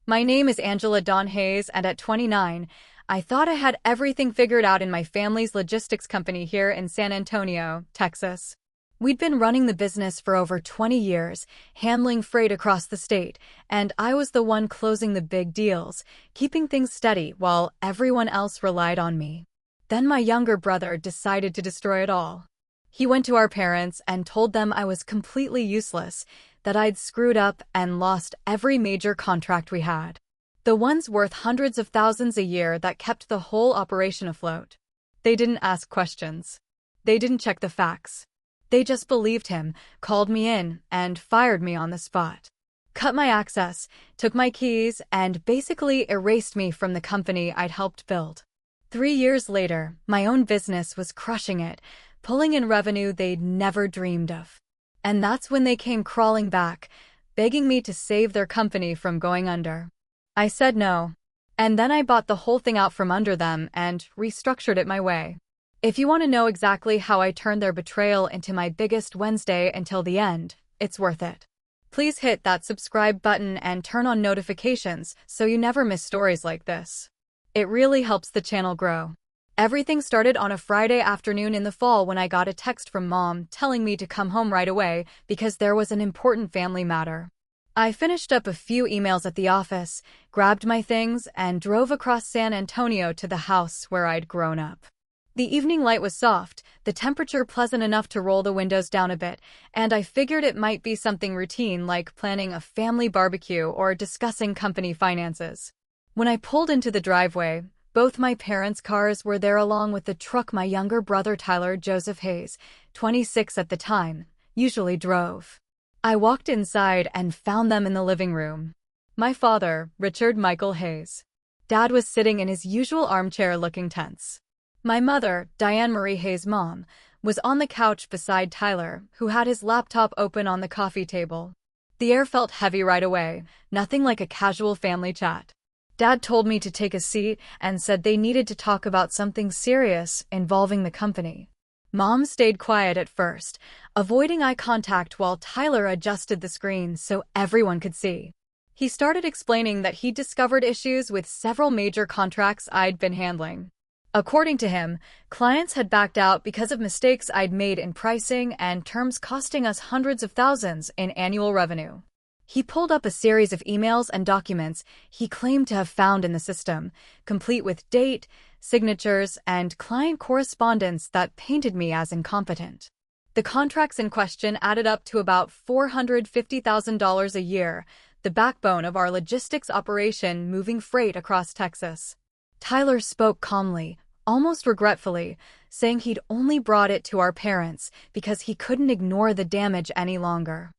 My name is Angela Dawn Hayes, and at 29, I thought I had everything figured out in my family's logistics company here in San Antonio, Texas. We'd been running the business for over 20 years, handling freight across the state, and I was the one closing the big deals, keeping things steady while everyone else relied on me. Then my younger brother decided to destroy it all. He went to our parents and told them I was completely useless, that I'd screwed up and lost every major contract we had. The ones worth hundreds of thousands a year that kept the whole operation afloat. They didn't ask questions. They didn't check the facts. They just believed him, called me in, and fired me on the spot. Cut my access, took my keys, and basically erased me from the company I'd helped build. 3 years later, my own business was crushing it, pulling in revenue they'd never dreamed of. And that's when they came crawling back, begging me to save their company from going under. I said no. And then I bought the whole thing out from under them and restructured it my way. If you want to know exactly how I turned their betrayal into my biggest Wednesday until the end, it's worth it. Please hit that subscribe button and turn on notifications so you never miss stories like this. It really helps the channel grow. Everything started on a Friday afternoon in the fall when I got a text from Mom telling me to come home right away because there was an important family matter. I finished up a few emails at the office, grabbed my things, and drove across San Antonio to the house where I'd grown up. The evening light was soft, the temperature pleasant enough to roll the windows down a bit, and I figured it might be something routine like planning a family barbecue or discussing company finances. When I pulled into the driveway, both my parents' cars were there along with the truck my younger brother Tyler Joseph Hayes, 26 at the time, usually drove. I walked inside and found them in the living room. My father, Richard Michael Hayes. Dad was sitting in his usual armchair looking tense. My mother, Diane Marie Hayes' mom, was on the couch beside Tyler, who had his laptop open on the coffee table. The air felt heavy right away, nothing like a casual family chat. Dad told me to take a seat and said they needed to talk about something serious involving the company. Mom stayed quiet at first, avoiding eye contact while Tyler adjusted the screen so everyone could see. He started explaining that he'd discovered issues with several major contracts I'd been handling. According to him, clients had backed out because of mistakes I'd made in pricing and terms costing us hundreds of thousands in annual revenue. He pulled up a series of emails and documents he claimed to have found in the system, complete with date, signatures, and client correspondence that painted me as incompetent. The contracts in question added up to about $450,000 a year, the backbone of our logistics operation moving freight across Texas. Tyler spoke calmly, almost regretfully, saying he'd only brought it to our parents because he couldn't ignore the damage any longer.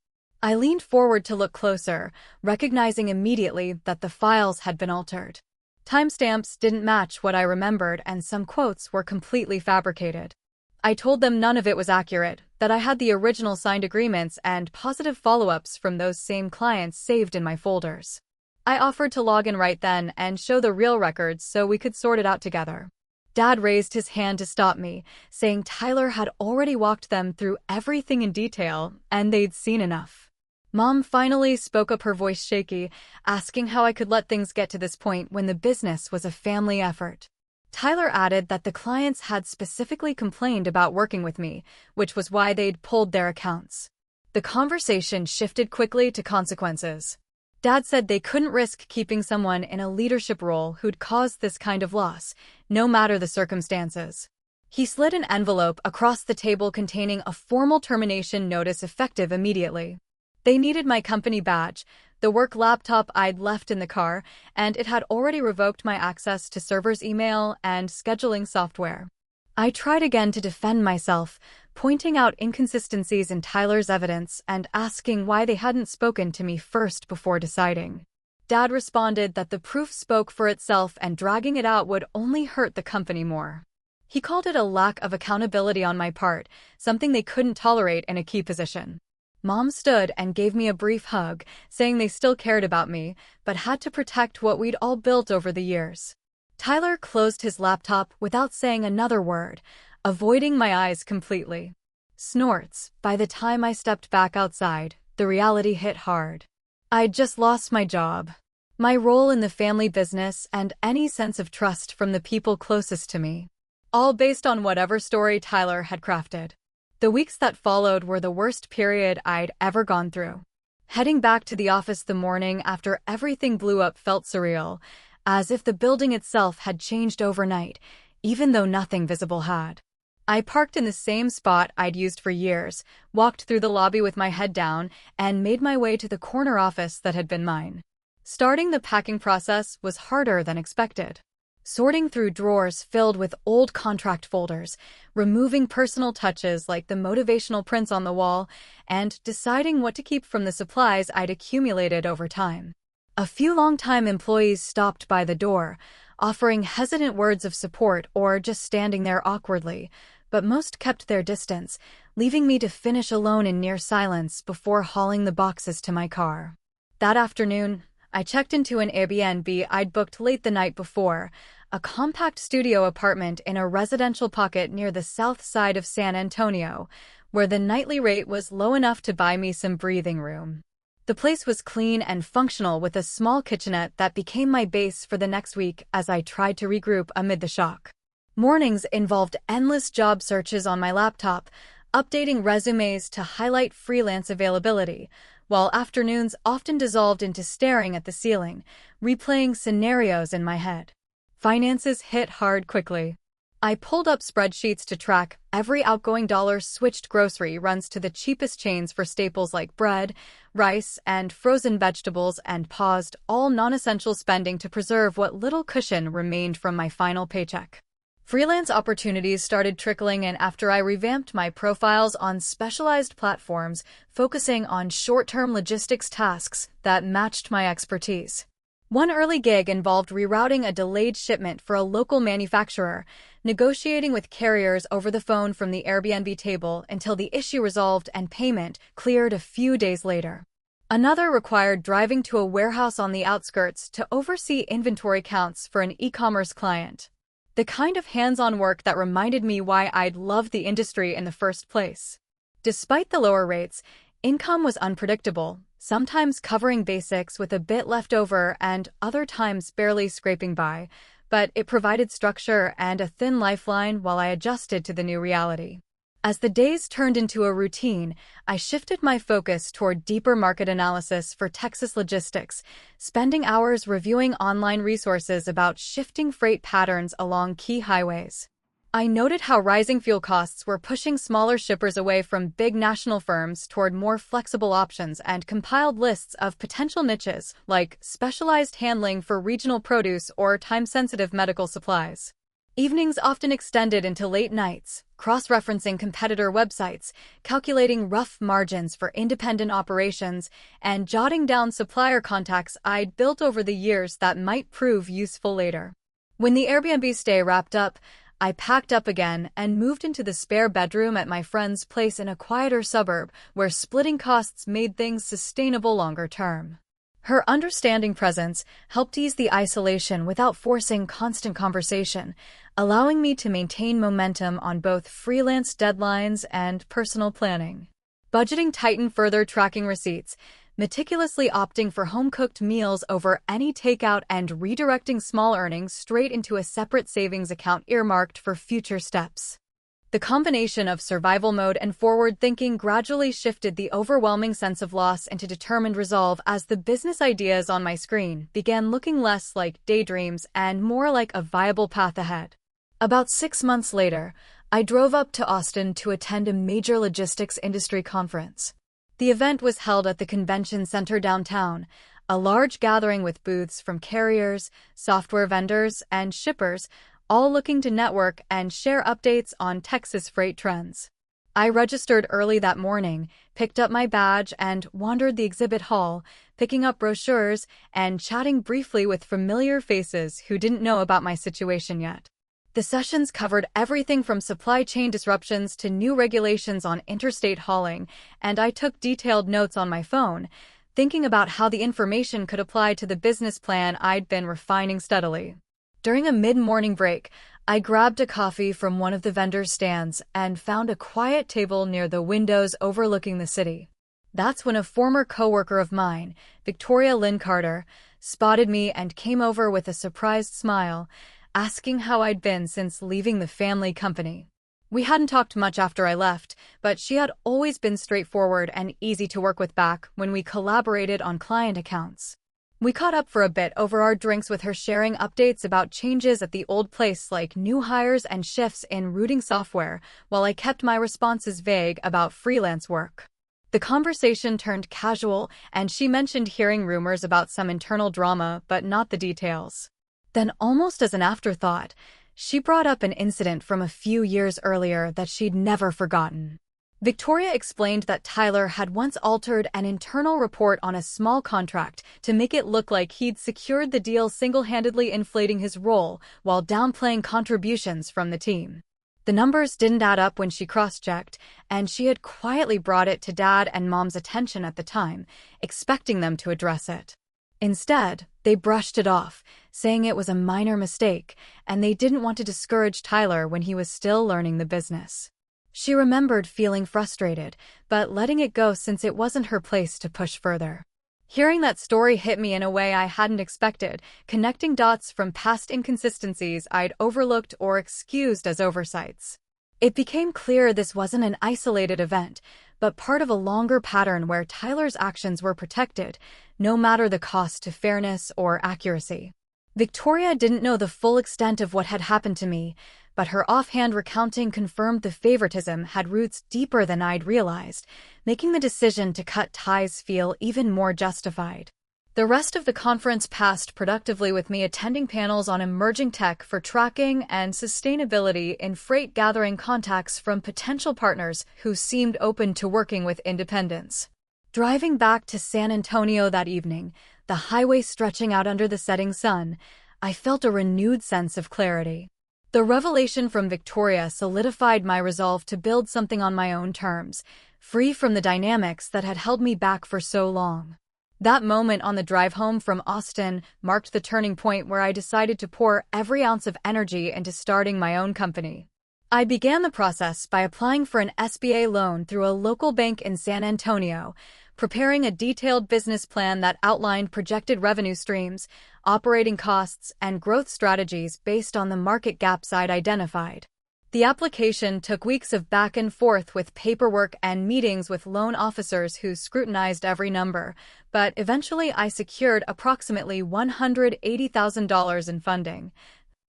I leaned forward to look closer, recognizing immediately that the files had been altered. Timestamps didn't match what I remembered and some quotes were completely fabricated. I told them none of it was accurate, that I had the original signed agreements and positive follow-ups from those same clients saved in my folders. I offered to log in right then and show the real records so we could sort it out together. Dad raised his hand to stop me, saying Tyler had already walked them through everything in detail and they'd seen enough. Mom finally spoke up, her voice shaky, asking how I could let things get to this point when the business was a family effort. Tyler added that the clients had specifically complained about working with me, which was why they'd pulled their accounts. The conversation shifted quickly to consequences. Dad said they couldn't risk keeping someone in a leadership role who'd caused this kind of loss, no matter the circumstances. He slid an envelope across the table containing a formal termination notice effective immediately. They needed my company badge, the work laptop I'd left in the car, and it had already revoked my access to servers' email and scheduling software. I tried again to defend myself, pointing out inconsistencies in Tyler's evidence and asking why they hadn't spoken to me first before deciding. Dad responded that the proof spoke for itself and dragging it out would only hurt the company more. He called it a lack of accountability on my part, something they couldn't tolerate in a key position. Mom stood and gave me a brief hug, saying they still cared about me, but had to protect what we'd all built over the years. Tyler closed his laptop without saying another word, avoiding my eyes completely. Snorts. By the time I stepped back outside, the reality hit hard. I'd just lost my job. my role in the family business, and any sense of trust from the people closest to me. All based on whatever story Tyler had crafted. The weeks that followed were the worst period I'd ever gone through. Heading back to the office the morning after everything blew up felt surreal, as if the building itself had changed overnight, even though nothing visible had. I parked in the same spot I'd used for years, walked through the lobby with my head down, and made my way to the corner office that had been mine. Starting the packing process was harder than expected. Sorting through drawers filled with old contract folders, removing personal touches like the motivational prints on the wall, and deciding what to keep from the supplies I'd accumulated over time. A few longtime employees stopped by the door, offering hesitant words of support or just standing there awkwardly, but most kept their distance, leaving me to finish alone in near silence before hauling the boxes to my car. That afternoon, I checked into an Airbnb I'd booked late the night before, a compact studio apartment in a residential pocket near the south side of San Antonio, where the nightly rate was low enough to buy me some breathing room. The place was clean and functional with a small kitchenette that became my base for the next week as I tried to regroup amid the shock. Mornings involved endless job searches on my laptop, updating resumes to highlight freelance availability, while afternoons often dissolved into staring at the ceiling, replaying scenarios in my head. Finances hit hard quickly. I pulled up spreadsheets to track every outgoing dollar, switched grocery runs to the cheapest chains for staples like bread, rice, and frozen vegetables, and paused all non-essential spending to preserve what little cushion remained from my final paycheck. Freelance opportunities started trickling in after I revamped my profiles on specialized platforms, focusing on short-term logistics tasks that matched my expertise. One early gig involved rerouting a delayed shipment for a local manufacturer, negotiating with carriers over the phone from the Airbnb table until the issue resolved and payment cleared a few days later. Another required driving to a warehouse on the outskirts to oversee inventory counts for an e-commerce client. The kind of hands-on work that reminded me why I'd loved the industry in the first place. Despite the lower rates, income was unpredictable, sometimes covering basics with a bit left over and other times barely scraping by, but it provided structure and a thin lifeline while I adjusted to the new reality. As the days turned into a routine, I shifted my focus toward deeper market analysis for Texas logistics, spending hours reviewing online resources about shifting freight patterns along key highways. I noted how rising fuel costs were pushing smaller shippers away from big national firms toward more flexible options and compiled lists of potential niches, like specialized handling for regional produce or time-sensitive medical supplies. Evenings often extended into late nights, cross-referencing competitor websites, calculating rough margins for independent operations, and jotting down supplier contacts I'd built over the years that might prove useful later. When the Airbnb stay wrapped up, I packed up again and moved into the spare bedroom at my friend's place in a quieter suburb where splitting costs made things sustainable longer term. Her understanding presence helped ease the isolation without forcing constant conversation, allowing me to maintain momentum on both freelance deadlines and personal planning. Budgeting tightened further, tracking receipts, meticulously opting for home-cooked meals over any takeout, and redirecting small earnings straight into a separate savings account earmarked for future steps. The combination of survival mode and forward thinking gradually shifted the overwhelming sense of loss into determined resolve as the business ideas on my screen began looking less like daydreams and more like a viable path ahead. About 6 months later, I drove up to Austin to attend a major logistics industry conference. The event was held at the convention center downtown, a large gathering with booths from carriers, software vendors, and shippers, all looking to network and share updates on Texas freight trends. I registered early that morning, picked up my badge, and wandered the exhibit hall, picking up brochures and chatting briefly with familiar faces who didn't know about my situation yet. The sessions covered everything from supply chain disruptions to new regulations on interstate hauling, and I took detailed notes on my phone, thinking about how the information could apply to the business plan I'd been refining steadily. During a mid-morning break, I grabbed a coffee from one of the vendors' stands and found a quiet table near the windows overlooking the city. That's when a former coworker of mine, Victoria Lynn Carter, spotted me and came over with a surprised smile, asking how I'd been since leaving the family company. We hadn't talked much after I left, but she had always been straightforward and easy to work with back when we collaborated on client accounts. We caught up for a bit over our drinks with her sharing updates about changes at the old place like new hires and shifts in routing software, while I kept my responses vague about freelance work. The conversation turned casual, and she mentioned hearing rumors about some internal drama, but not the details. Then, almost as an afterthought, she brought up an incident from a few years earlier that she'd never forgotten. Victoria explained that Tyler had once altered an internal report on a small contract to make it look like he'd secured the deal, single-handedly inflating his role while downplaying contributions from the team. The numbers didn't add up when she cross-checked, and she had quietly brought it to Dad and Mom's attention at the time, expecting them to address it. Instead, they brushed it off, saying it was a minor mistake, and they didn't want to discourage Tyler when he was still learning the business. She remembered feeling frustrated, but letting it go since it wasn't her place to push further. Hearing that story hit me in a way I hadn't expected, connecting dots from past inconsistencies I'd overlooked or excused as oversights. It became clear this wasn't an isolated event, but part of a longer pattern where Tyler's actions were protected, no matter the cost to fairness or accuracy. Victoria didn't know the full extent of what had happened to me, but her offhand recounting confirmed the favoritism had roots deeper than I'd realized, making the decision to cut ties feel even more justified. The rest of the conference passed productively with me attending panels on emerging tech for tracking and sustainability in freight, gathering contacts from potential partners who seemed open to working with independents. Driving back to San Antonio that evening, the highway stretching out under the setting sun, I felt a renewed sense of clarity. The revelation from Victoria solidified my resolve to build something on my own terms, free from the dynamics that had held me back for so long. That moment on the drive home from Austin marked the turning point where I decided to pour every ounce of energy into starting my own company. I began the process by applying for an SBA loan through a local bank in San Antonio, preparing a detailed business plan that outlined projected revenue streams, operating costs, and growth strategies based on the market gaps I'd identified. The application took weeks of back and forth with paperwork and meetings with loan officers who scrutinized every number, but eventually I secured approximately $180,000 in funding,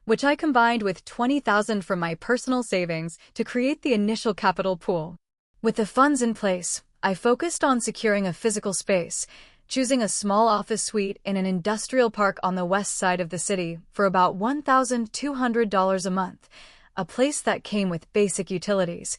which I combined with $20,000 from my personal savings to create the initial capital pool. With the funds in place, I focused on securing a physical space, choosing a small office suite in an industrial park on the west side of the city for about $1,200 a month, a place that came with basic utilities,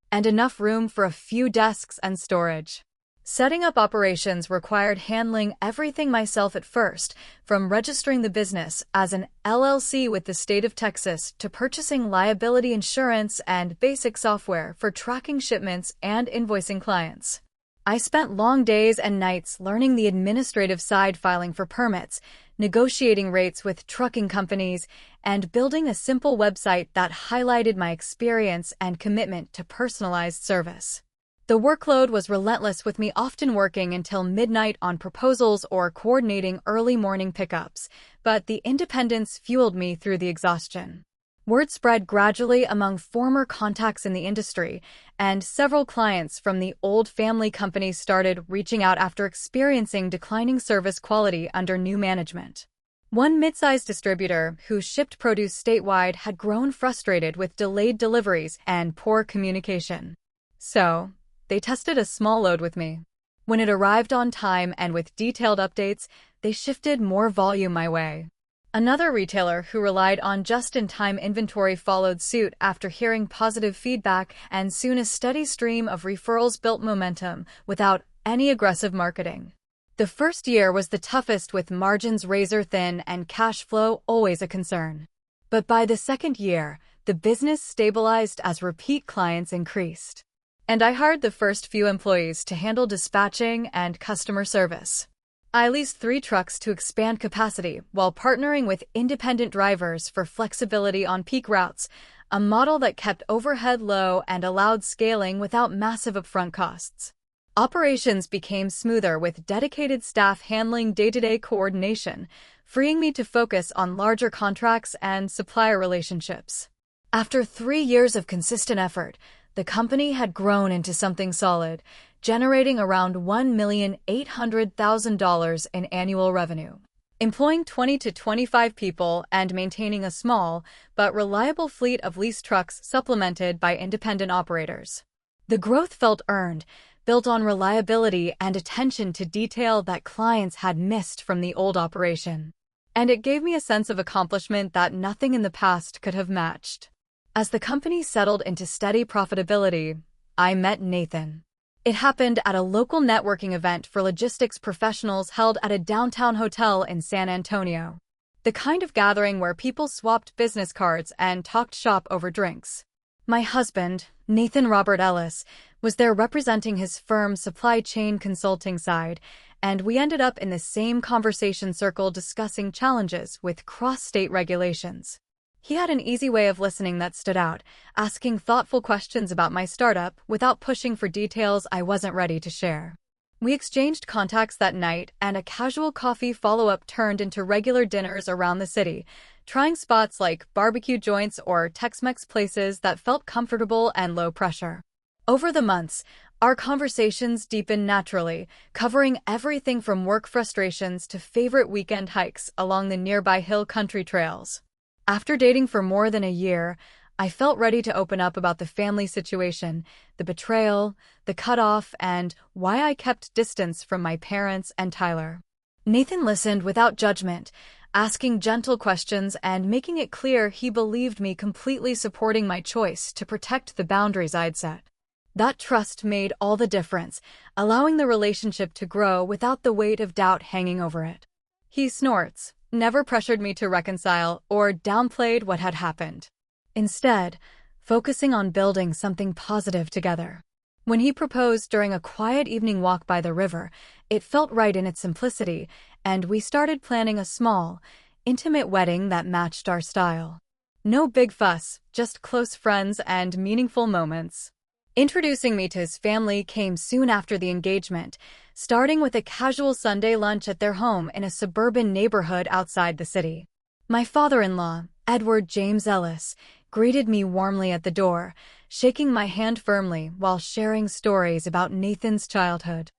and enough room for a few desks and storage. Setting up operations required handling everything myself at first, from registering the business as an LLC with the state of Texas to purchasing liability insurance and basic software for tracking shipments and invoicing clients. I spent long days and nights learning the administrative side, filing for permits, negotiating rates with trucking companies, and building a simple website that highlighted my experience and commitment to personalized service. The workload was relentless, with me often working until midnight on proposals or coordinating early morning pickups, but the independence fueled me through the exhaustion. Word spread gradually among former contacts in the industry, and several clients from the old family company started reaching out after experiencing declining service quality under new management. One mid-sized distributor who shipped produce statewide had grown frustrated with delayed deliveries and poor communication. So, they tested a small load with me. When it arrived on time and with detailed updates, they shifted more volume my way. Another retailer who relied on just-in-time inventory followed suit after hearing positive feedback, and soon a steady stream of referrals built momentum without any aggressive marketing. The first year was the toughest, with margins razor-thin and cash flow always a concern. But by the second year, the business stabilized as repeat clients increased. And I hired the first few employees to handle dispatching and customer service. I leased 3 trucks to expand capacity while partnering with independent drivers for flexibility on peak routes, a model that kept overhead low and allowed scaling without massive upfront costs. Operations became smoother with dedicated staff handling day-to-day coordination, freeing me to focus on larger contracts and supplier relationships. After 3 years of consistent effort, the company had grown into something solid, generating around $1,800,000 in annual revenue. Employing 20 to 25 people and maintaining a small but reliable fleet of lease trucks supplemented by independent operators. The growth felt earned, built on reliability and attention to detail that clients had missed from the old operation. And it gave me a sense of accomplishment that nothing in the past could have matched. As the company settled into steady profitability, I met Nathan. It happened at a local networking event for logistics professionals held at a downtown hotel in San Antonio. The kind of gathering where people swapped business cards and talked shop over drinks. My husband, Nathan Robert Ellis, was there representing his firm's supply chain consulting side, and we ended up in the same conversation circle discussing challenges with cross-state regulations. He had an easy way of listening that stood out, asking thoughtful questions about my startup without pushing for details I wasn't ready to share. We exchanged contacts that night, and a casual coffee follow-up turned into regular dinners around the city, trying spots like barbecue joints or Tex-Mex places that felt comfortable and low pressure. Over the months, our conversations deepened naturally, covering everything from work frustrations to favorite weekend hikes along the nearby hill country trails. After dating for more than a year, I felt ready to open up about the family situation, the betrayal, the cutoff, and why I kept distance from my parents and Tyler. Nathan listened without judgment, asking gentle questions and making it clear he believed me, completely supporting my choice to protect the boundaries I'd set. That trust made all the difference, allowing the relationship to grow without the weight of doubt hanging over it. He snorts, never pressured me to reconcile or downplayed what had happened. Instead, focusing on building something positive together. When he proposed during a quiet evening walk by the river, it felt right in its simplicity, and we started planning a small, intimate wedding that matched our style. No big fuss, just close friends and meaningful moments. Introducing me to his family came soon after the engagement, starting with a casual Sunday lunch at their home in a suburban neighborhood outside the city. My father-in-law, Edward James Ellis, greeted me warmly at the door, shaking my hand firmly while sharing stories about Nathan's childhood.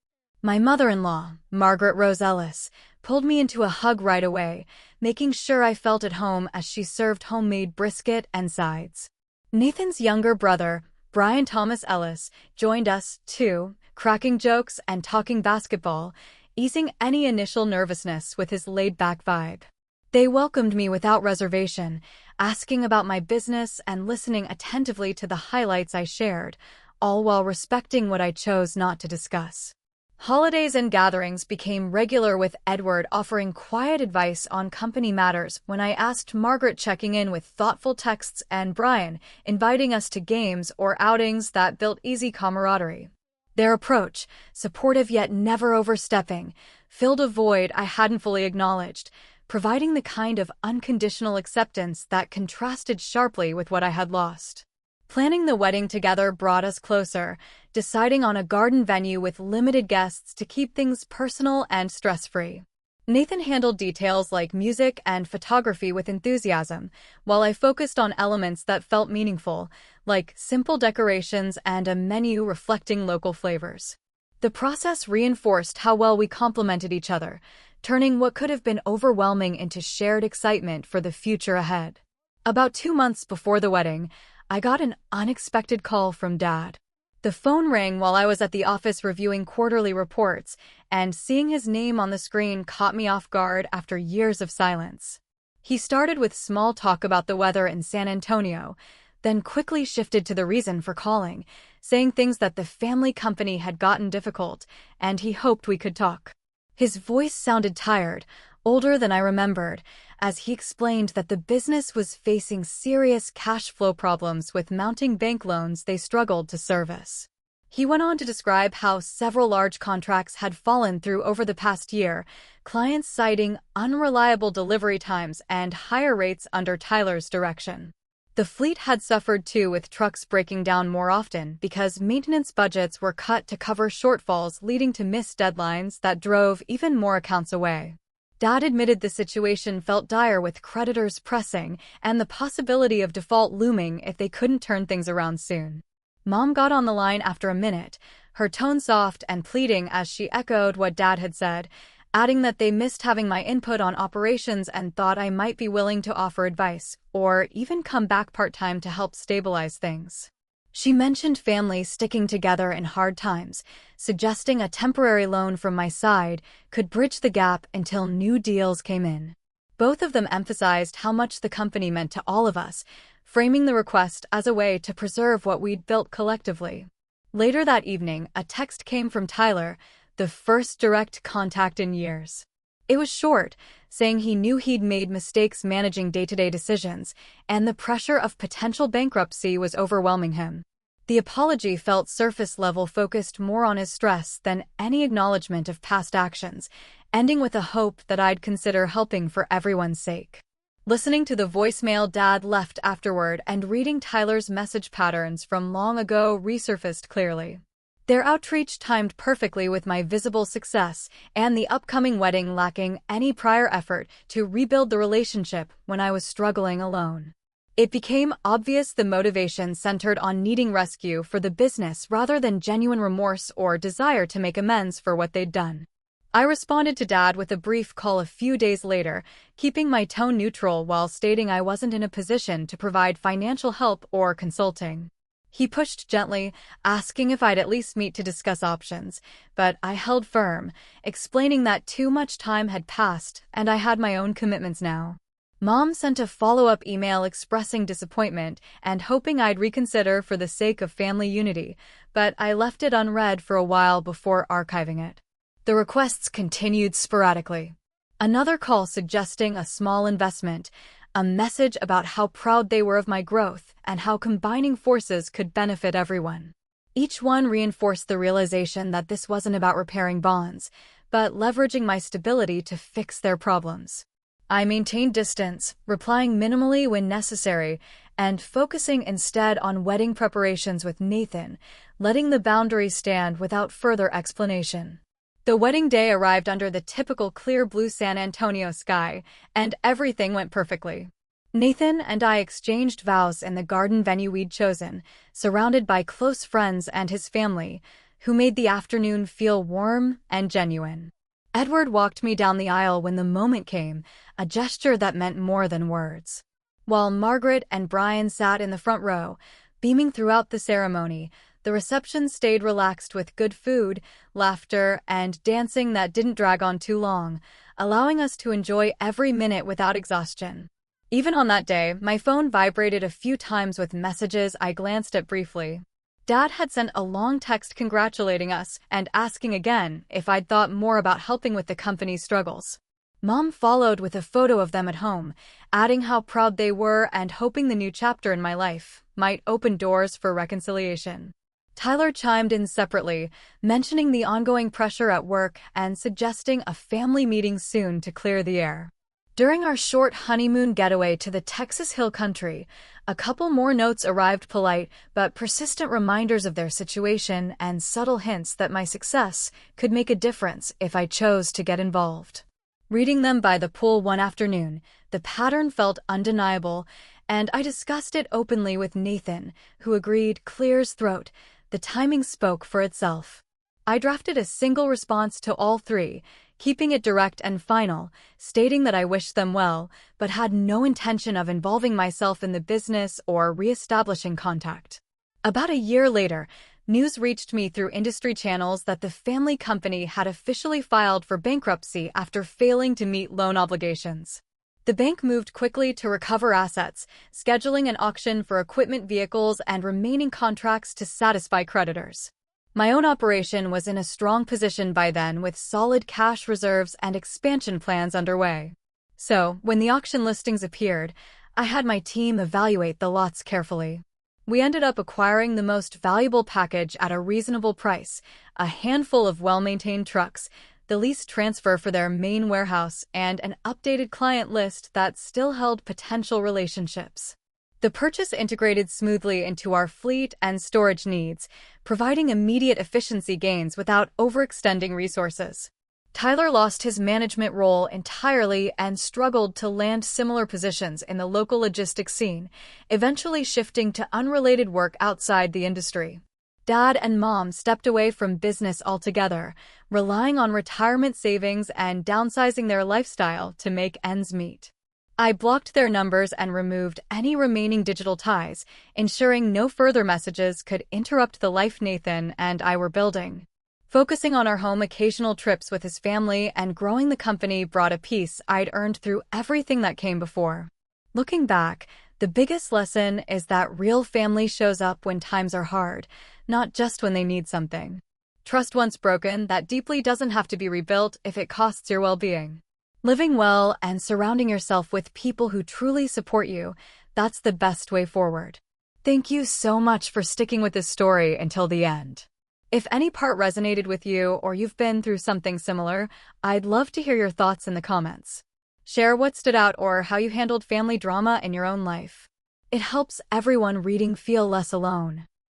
My mother-in-law, Margaret Rose Ellis, pulled me into a hug right away, making sure I felt at home as she served homemade brisket and sides. Nathan's younger brother, Brian Thomas Ellis, joined us, too, cracking jokes and talking basketball, easing any initial nervousness with his laid-back vibe. They welcomed me without reservation, asking about my business and listening attentively to the highlights I shared, all while respecting what I chose not to discuss. Holidays and gatherings became regular, with Edward offering quiet advice on company matters when I asked, Margaret checking in with thoughtful texts, and Brian inviting us to games or outings that built easy camaraderie. Their approach, supportive yet never overstepping, filled a void I hadn't fully acknowledged, providing the kind of unconditional acceptance that contrasted sharply with what I had lost. Planning the wedding together brought us closer, deciding on a garden venue with limited guests to keep things personal and stress-free. Nathan handled details like music and photography with enthusiasm, while I focused on elements that felt meaningful, like simple decorations and a menu reflecting local flavors. The process reinforced how well we complemented each other, turning what could have been overwhelming into shared excitement for the future ahead. About 2 months before the wedding, I got an unexpected call from Dad. The phone rang while I was at the office reviewing quarterly reports, and seeing his name on the screen caught me off guard after years of silence. He started with small talk about the weather in San Antonio, then quickly shifted to the reason for calling, saying things that the family company had gotten difficult, and he hoped we could talk. His voice sounded tired, older than I remembered, as he explained that the business was facing serious cash flow problems with mounting bank loans they struggled to service. He went on to describe how several large contracts had fallen through over the past year, clients citing unreliable delivery times and higher rates under Tyler's direction. The fleet had suffered too, with trucks breaking down more often because maintenance budgets were cut to cover shortfalls, leading to missed deadlines that drove even more accounts away. Dad admitted the situation felt dire, with creditors pressing and the possibility of default looming if they couldn't turn things around soon. Mom got on the line after a minute, her tone soft and pleading as she echoed what Dad had said, adding that they missed having my input on operations and thought I might be willing to offer advice, or even come back part-time to help stabilize things. She mentioned family sticking together in hard times, suggesting a temporary loan from my side could bridge the gap until new deals came in. Both of them emphasized how much the company meant to all of us, framing the request as a way to preserve what we'd built collectively. Later that evening, a text came from Tyler, the first direct contact in years. It was short, saying he knew he'd made mistakes managing day-to-day decisions, and the pressure of potential bankruptcy was overwhelming him. The apology felt surface-level, focused more on his stress than any acknowledgement of past actions, ending with a hope that I'd consider helping for everyone's sake. Listening to the voicemail Dad left afterward and reading Tyler's message patterns from long ago resurfaced clearly. Their outreach timed perfectly with my visible success and the upcoming wedding, lacking any prior effort to rebuild the relationship when I was struggling alone. It became obvious the motivation centered on needing rescue for the business rather than genuine remorse or desire to make amends for what they'd done. I responded to Dad with a brief call a few days later, keeping my tone neutral while stating I wasn't in a position to provide financial help or consulting. He pushed gently, asking if I'd at least meet to discuss options, but I held firm, explaining that too much time had passed and I had my own commitments now. Mom sent a follow-up email expressing disappointment and hoping I'd reconsider for the sake of family unity, but I left it unread for a while before archiving it. The requests continued sporadically. Another call suggesting a small investment, a message about how proud they were of my growth and how combining forces could benefit everyone. Each one reinforced the realization that this wasn't about repairing bonds, but leveraging my stability to fix their problems. I maintained distance, replying minimally when necessary, and focusing instead on wedding preparations with Nathan, letting the boundaries stand without further explanation. The wedding day arrived under the typical clear blue San Antonio sky, and everything went perfectly. Nathan and I exchanged vows in the garden venue we'd chosen, surrounded by close friends and his family, who made the afternoon feel warm and genuine. Edward walked me down the aisle when the moment came, a gesture that meant more than words. While Margaret and Brian sat in the front row, beaming throughout the ceremony, the reception stayed relaxed with good food, laughter, and dancing that didn't drag on too long, allowing us to enjoy every minute without exhaustion. Even on that day, my phone vibrated a few times with messages I glanced at briefly. Dad had sent a long text congratulating us and asking again if I'd thought more about helping with the company's struggles. Mom followed with a photo of them at home, adding how proud they were and hoping the new chapter in my life might open doors for reconciliation. Tyler chimed in separately, mentioning the ongoing pressure at work and suggesting a family meeting soon to clear the air. During our short honeymoon getaway to the Texas Hill Country, a couple more notes arrived, polite but persistent reminders of their situation and subtle hints that my success could make a difference if I chose to get involved. Reading them by the pool one afternoon, the pattern felt undeniable, and I discussed it openly with Nathan, who agreed, clear as throat. The timing spoke for itself. I drafted a single response to all three, keeping it direct and final, stating that I wished them well, but had no intention of involving myself in the business or re-establishing contact. About a year later, news reached me through industry channels that the family company had officially filed for bankruptcy after failing to meet loan obligations. The bank moved quickly to recover assets, scheduling an auction for equipment, vehicles, and remaining contracts to satisfy creditors. My own operation was in a strong position by then, with solid cash reserves and expansion plans underway. So, when the auction listings appeared, I had my team evaluate the lots carefully. We ended up acquiring the most valuable package at a reasonable price, a handful of well-maintained trucks, the lease transfer for their main warehouse, and an updated client list that still held potential relationships. The purchase integrated smoothly into our fleet and storage needs, providing immediate efficiency gains without overextending resources. Tyler lost his management role entirely and struggled to land similar positions in the local logistics scene, eventually shifting to unrelated work outside the industry. Dad and Mom stepped away from business altogether, relying on retirement savings and downsizing their lifestyle to make ends meet. I blocked their numbers and removed any remaining digital ties, ensuring no further messages could interrupt the life Nathan and I were building. Focusing on our home occasional trips with his family and growing the company brought a peace I'd earned through everything that came before. Looking back, the biggest lesson is that real family shows up when times are hard, not just when they need something. Trust once broken, that deeply doesn't have to be rebuilt if it costs your well-being. Living well and surrounding yourself with people who truly support you, that's the best way forward. Thank you so much for sticking with this story until the end. If any part resonated with you or you've been through something similar, I'd love to hear your thoughts in the comments. Share what stood out or how you handled family drama in your own life. It helps everyone reading feel less alone.